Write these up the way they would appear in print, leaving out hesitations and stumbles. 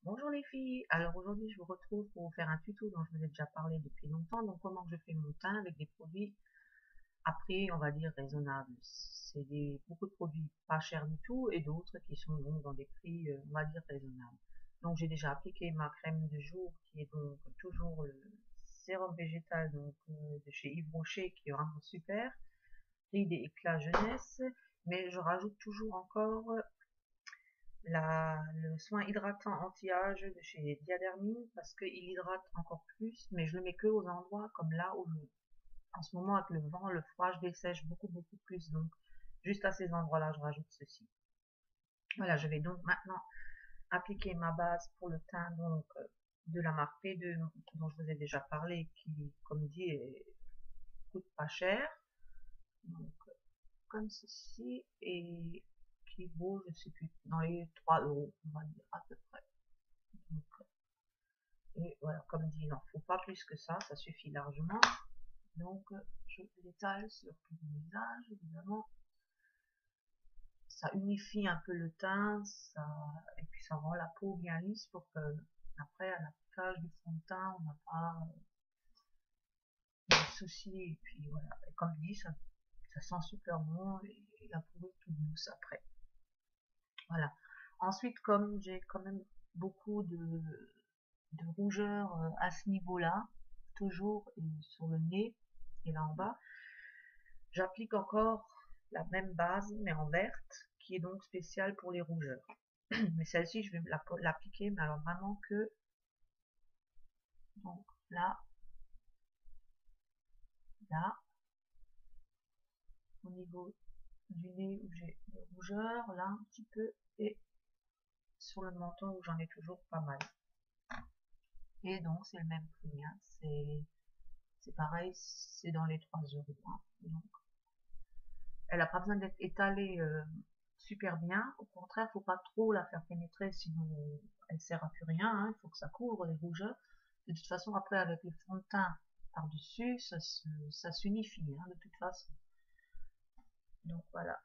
Bonjour les filles, alors aujourd'hui je vous retrouve pour vous faire un tuto dont je vous ai déjà parlé depuis longtemps, donc comment je fais mon teint avec des produits à prix on va dire raisonnables. C'est beaucoup de produits pas chers du tout et d'autres qui sont donc dans des prix on va dire raisonnables. Donc j'ai déjà appliqué ma crème de jour qui est donc toujours le sérum végétal donc, de chez Yves Rocher qui est vraiment super, Ride et Éclat Jeunesse, mais je rajoute toujours encore le soin hydratant anti-âge de chez Diadermine parce qu'il hydrate encore plus, mais je le mets que aux endroits comme là où en ce moment avec le vent, le froid, je dessèche beaucoup plus. Donc juste à ces endroits-là, je rajoute ceci. Voilà, je vais donc maintenant appliquer ma base pour le teint donc de la marque P2 dont je vous ai déjà parlé, qui comme dit coûte pas cher. Donc comme ceci et qui vaut, je sais plus, dans les 3 €, on va dire à peu près. Donc, et voilà, comme dit, il n'en faut pas plus que ça suffit largement. Donc, je l'étale sur tout le visage, évidemment. Ça unifie un peu le teint, et puis ça rend la peau bien lisse pour que, après, à l'appliquage du fond de teint, on n'a pas de soucis. Et puis voilà, et comme dit, ça sent super bon et la peau est toute douce après. Voilà. Ensuite, comme j'ai quand même beaucoup de rougeur à ce niveau-là, toujours sur le nez et là en bas, j'applique encore la même base mais en verte qui est donc spéciale pour les rougeurs. Mais celle-ci, je vais l'appliquer, mais alors vraiment que donc là, là, au niveau du nez où j'ai des rougeurs, là un petit peu, et sur le menton où j'en ai toujours pas mal. Et donc c'est le même prix, hein. C'est pareil, c'est dans les 3 €. Hein. Donc elle n'a pas besoin d'être étalée super bien. Au contraire, faut pas trop la faire pénétrer, sinon elle sert à plus rien. Hein. Il faut que ça couvre les rougeurs. De toute façon, après avec le fond de teint par-dessus, ça s'unifie hein, de toute façon. Donc voilà.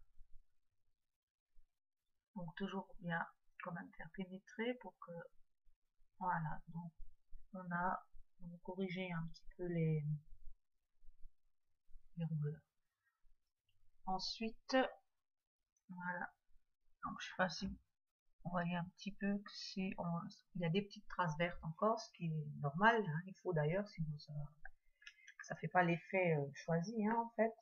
Donc toujours bien quand même faire pénétrer pour que voilà. Donc on a corrigé un petit peu les rougeurs. Ensuite, voilà. Donc je sais pas si on voyait un petit peu que il y a des petites traces vertes encore, ce qui est normal, hein, il faut d'ailleurs, sinon ça fait pas l'effet choisi hein, en fait.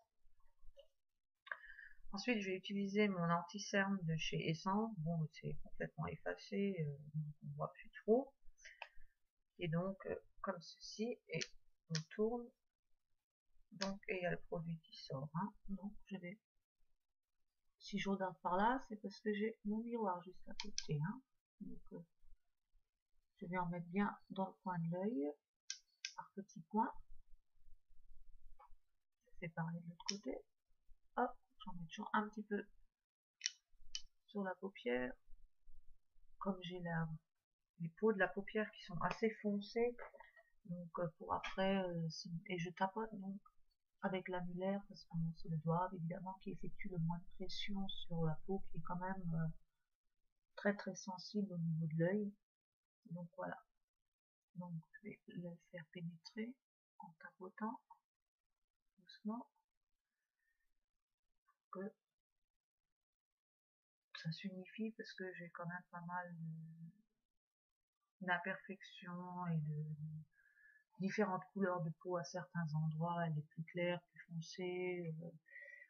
Ensuite, je vais utiliser mon anti-cerne de chez Essence. Bon, c'est complètement effacé, donc on voit plus trop. Et donc, comme ceci, et on tourne. Donc, et il y a le produit qui sort. Hein, donc, je vais, si je regarde par là, c'est parce que j'ai mon miroir juste à côté. Hein, donc, je vais en mettre bien dans le coin de l'œil, par petits points. Je fais pareil de l'autre côté. Hop, j'en mets toujours un petit peu sur la paupière. Comme j'ai les peaux de la paupière qui sont assez foncées, donc pour après, et je tapote donc avec l'annulaire parce que c'est le doigt évidemment qui effectue le moins de pression sur la peau qui est quand même très sensible au niveau de l'œil. Donc voilà, donc je vais le faire pénétrer en tapotant doucement pour que ça s'unifie parce que j'ai quand même pas mal d'imperfections et de différentes couleurs de peau à certains endroits, elle est plus claire, plus foncée.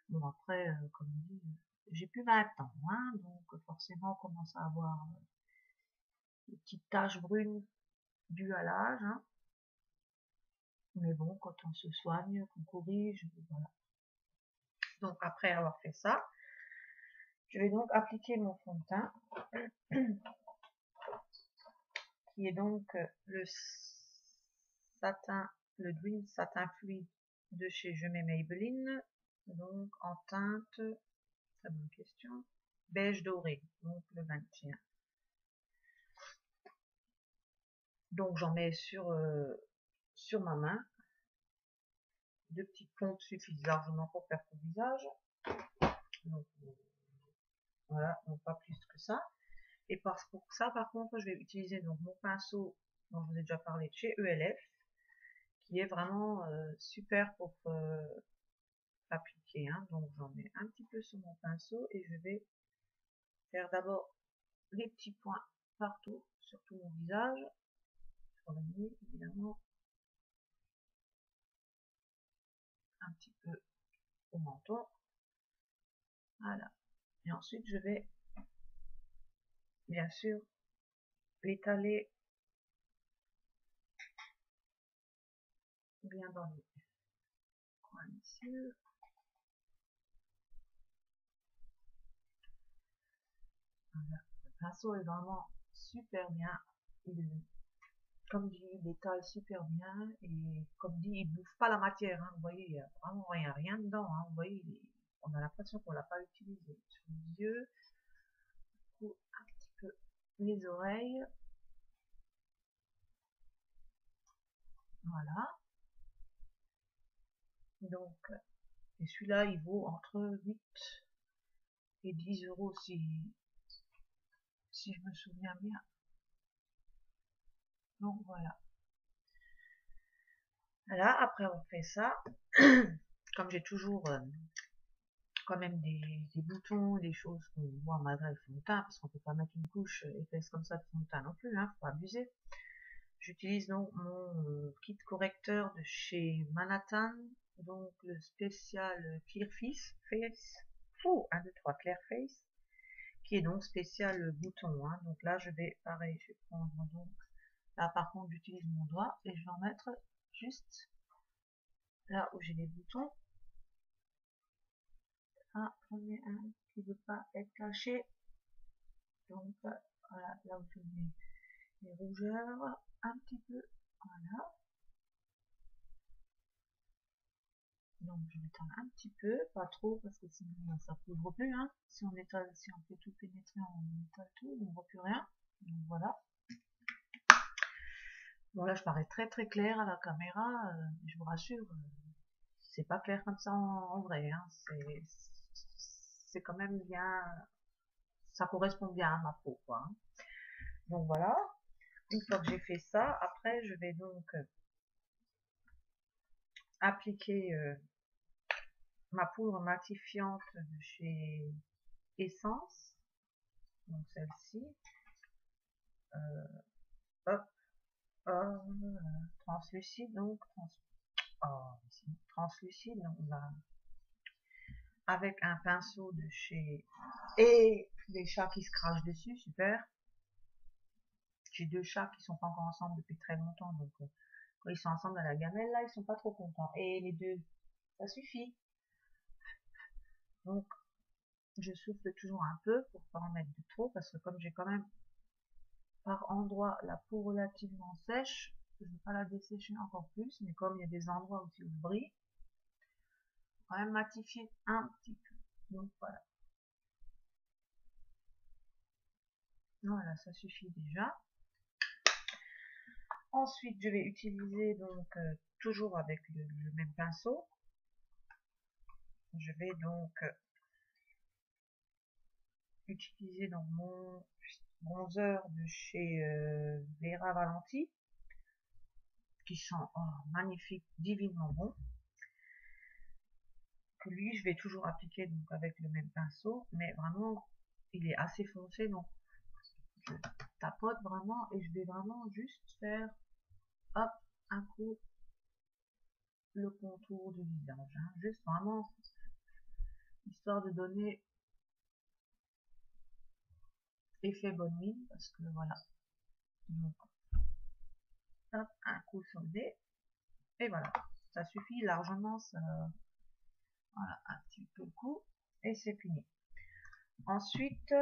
Bon après, comme dit, j'ai plus 20 ans, hein, donc forcément on commence à avoir des petites taches brunes dues à l'âge. Hein. Mais bon, quand on se soigne, qu'on corrige, voilà. Donc après avoir fait ça, je vais donc appliquer mon fond de teint, qui est donc le Dream Satin Fluide de chez Je mets Maybelline, donc en teinte, très bonne question, beige doré, donc le 21. Donc j'en mets sur ma main, 2 petites pompes suffisent largement pour faire tout le visage, donc voilà, non pas plus que ça. Et pour ça, par contre, je vais utiliser donc mon pinceau dont je vous ai déjà parlé de chez ELF, qui est vraiment super pour appliquer. Hein. Donc j'en mets un petit peu sur mon pinceau et je vais faire d'abord les petits points partout, sur tout mon visage, sur le nez évidemment, un petit peu au menton. Voilà. Et ensuite je vais bien sûr l'étaler bien dans les coins ici. Voilà. Le pinceau est vraiment super bien. Comme dit, il étale super bien et comme dit, il bouffe pas la matière. Hein. Vous voyez, il n'y a vraiment rien dedans. Hein. Vous voyez, on a l'impression qu'on l'a pas utilisé. Sur les yeux, un petit peu les oreilles. Voilà. Donc, et celui-là, il vaut entre 8 et 10 euros si je me souviens bien. Donc voilà. Voilà, après avoir fait ça, comme j'ai toujours quand même des boutons, des choses qu'on voit malgré le fond de teint, parce qu'on peut pas mettre une couche épaisse comme ça de fond de teint non plus, hein, faut pas abuser. J'utilise donc mon kit correcteur de chez Manhattan, donc le spécial Clear Face, 1, 2, 3, Clear Face, qui est donc spécial bouton. Hein. Donc là, je vais, pareil, je vais prendre donc, là par contre, j'utilise mon doigt et je vais en mettre juste là où j'ai les boutons. Ah, j'en ai un qui ne veut pas être caché. Donc voilà, là où je mets les rougeurs, un petit peu, voilà. Donc je vais étendre un petit peu, pas trop parce que sinon ça couvre plus. Hein. Si on étale, si on fait tout pénétrer, on étale tout, on ne voit plus rien. Donc voilà. Bon là je parais très clair à la caméra, je vous rassure, c'est pas clair comme ça en vrai. Hein. C'est quand même bien, ça correspond bien à ma peau, quoi. Hein. Donc voilà. Une fois que j'ai fait ça, après je vais donc appliquer ma poudre matifiante de chez Essence, donc celle-ci, hop, translucide, donc translucide, donc on va avec un pinceau de chez et les chats qui se crachent dessus, super. J'ai 2 chats qui sont pas encore ensemble depuis très longtemps, donc quand ils sont ensemble à la gamelle, là, ils sont pas trop contents. Et les deux, ça suffit. Donc, je souffle toujours un peu pour pas en mettre de trop, parce que comme j'ai quand même par endroit la peau relativement sèche, je ne vais pas la dessécher encore plus, mais comme il y a des endroits aussi où je brille, quand même matifier un petit peu. Donc voilà. Voilà, ça suffit déjà. Ensuite, je vais utiliser donc toujours avec le même pinceau. Je vais donc utiliser dans mon bronzer de chez Vera Valenti, qui sent magnifique, divinement bon. Que lui, je vais toujours appliquer donc avec le même pinceau, mais vraiment, il est assez foncé, donc je tapote vraiment et je vais vraiment juste faire, hop, un coup le contour du visage, hein, juste vraiment histoire de donner effet bonne mine, parce que voilà. Donc, hop, un coup sur le nez, et voilà, ça suffit largement, ça, voilà, un petit peu le coup, et c'est fini. Ensuite,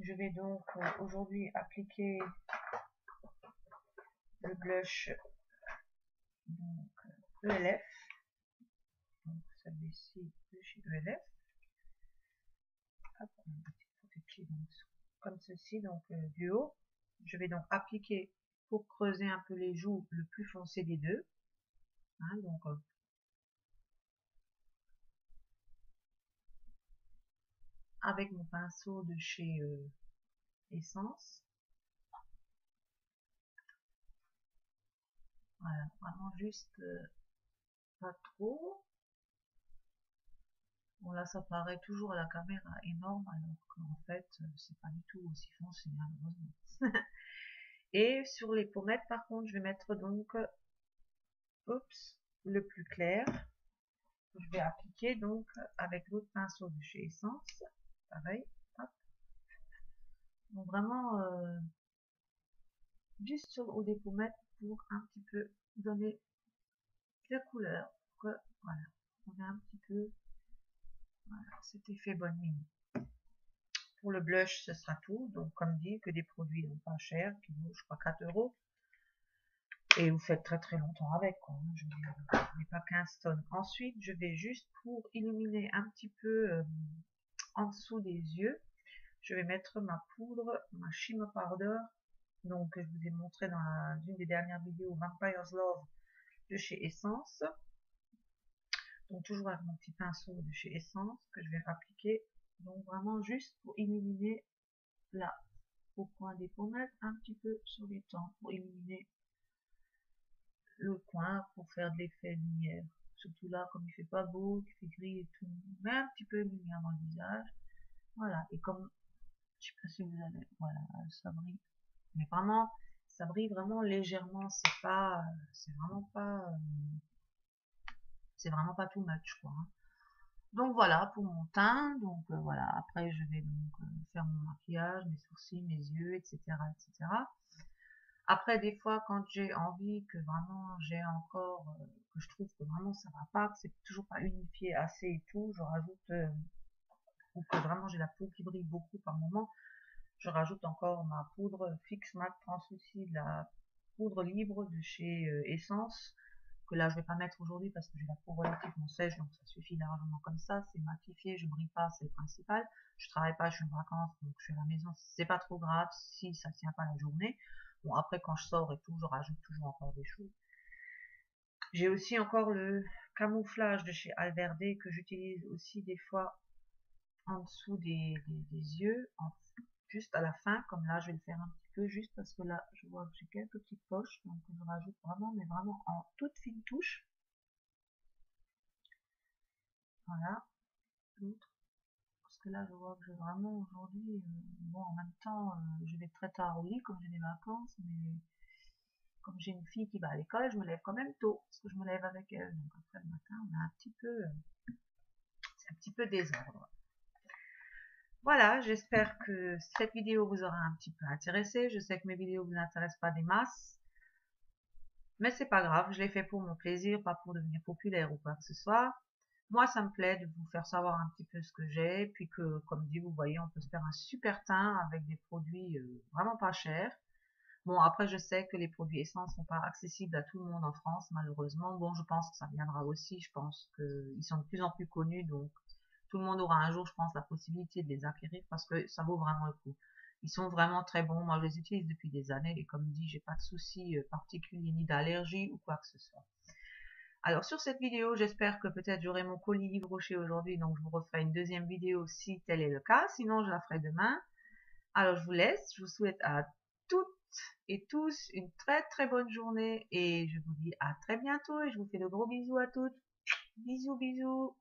je vais donc aujourd'hui appliquer le blush donc ELF, donc celui-ci de chez ELF. Hop, on a un petit petit donc, comme ceci, donc du haut. Je vais donc appliquer pour creuser un peu les joues le plus foncé des deux. Hein, donc avec mon pinceau de chez Essence. Voilà, vraiment juste pas trop. Bon là ça paraît toujours à la caméra énorme alors qu'en fait c'est pas du tout aussi foncé malheureusement. Et sur les pommettes par contre je vais mettre donc le plus clair. Je vais appliquer donc avec l'autre pinceau de chez Essence. Pareil. Hop. Donc vraiment juste sur le haut des pommettes pour un petit peu donner de couleur. Voilà. On a un petit peu voilà, cet effet bonne mine. Pour le blush, ce sera tout. Donc, comme dit, que des produits non pas chers, qui vaut, je crois, 4 €. Et vous faites très très longtemps avec, quoi. Je n'ai pas 15 tonnes. Ensuite, je vais juste pour illuminer un petit peu en dessous des yeux, je vais mettre ma poudre, ma shimmer powder. Donc, je vous ai montré dans une des dernières vidéos Vampire's Love de chez Essence. Donc, toujours avec mon petit pinceau de chez Essence que je vais appliquer. Donc, vraiment juste pour illuminer là, au coin des pommettes, un petit peu sur les tempes pour illuminer le coin, pour faire de l'effet lumière. Surtout là, comme il fait pas beau, qu'il fait gris et tout, mais un petit peu de lumière dans le visage. Voilà, et comme, je sais pas si vous avez, voilà, ça brille. Mais vraiment, ça brille vraiment légèrement, c'est vraiment pas too much, quoi. Donc voilà pour mon teint. Donc voilà, après je vais donc faire mon maquillage, mes sourcils, mes yeux, etc., etc. Après des fois quand j'ai envie que vraiment j'ai encore que je trouve que vraiment ça va pas, que c'est toujours pas unifié assez et tout, je rajoute ou que vraiment j'ai la peau qui brille beaucoup par moment, je rajoute encore ma poudre fixe matte translucide, la poudre libre de chez Essence, que là je vais pas mettre aujourd'hui parce que j'ai la peau relativement sèche, donc ça suffit largement comme ça, c'est matifié, je brille pas, c'est le principal. Je travaille pas, je suis en vacances, donc je suis à la maison, c'est pas trop grave si ça tient pas la journée. Bon, après quand je sors et tout, je rajoute toujours encore des choses. J'ai aussi encore le camouflage de chez Alverde que j'utilise aussi des fois en dessous des yeux, juste à la fin, comme là je vais le faire un petit peu, juste parce que là je vois que j'ai quelques petites poches, donc je rajoute vraiment, mais vraiment en toute fine touche. Voilà, l'autre, parce que là je vois que j'ai vraiment aujourd'hui, bon en même temps je vais très tard au lit comme j'ai des vacances, mais comme j'ai une fille qui va à l'école, je me lève quand même tôt, parce que je me lève avec elle, donc après le matin on a un petit peu, c'est un petit peu désordre. Voilà, j'espère que cette vidéo vous aura un petit peu intéressé. Je sais que mes vidéos vous intéressent pas des masses, mais c'est pas grave, je l'ai fait pour mon plaisir, pas pour devenir populaire ou quoi que ce soit. Moi, ça me plaît de vous faire savoir un petit peu ce que j'ai, puis que, comme dit, vous voyez, on peut se faire un super teint avec des produits vraiment pas chers. Bon, après, je sais que les produits Essence sont pas accessibles à tout le monde en France, malheureusement. Bon, je pense que ça viendra aussi, je pense qu'ils sont de plus en plus connus, donc tout le monde aura un jour, je pense, la possibilité de les acquérir parce que ça vaut vraiment le coup. Ils sont vraiment très bons. Moi, je les utilise depuis des années et comme dit, j'ai pas de soucis particuliers ni d'allergie ou quoi que ce soit. Alors, sur cette vidéo, j'espère que peut-être j'aurai mon colis livroché aujourd'hui, donc je vous referai une deuxième vidéo si tel est le cas. Sinon, je la ferai demain. Alors, je vous laisse. Je vous souhaite à toutes et tous une très très bonne journée et je vous dis à très bientôt et je vous fais de gros bisous à toutes. Bisous, bisous.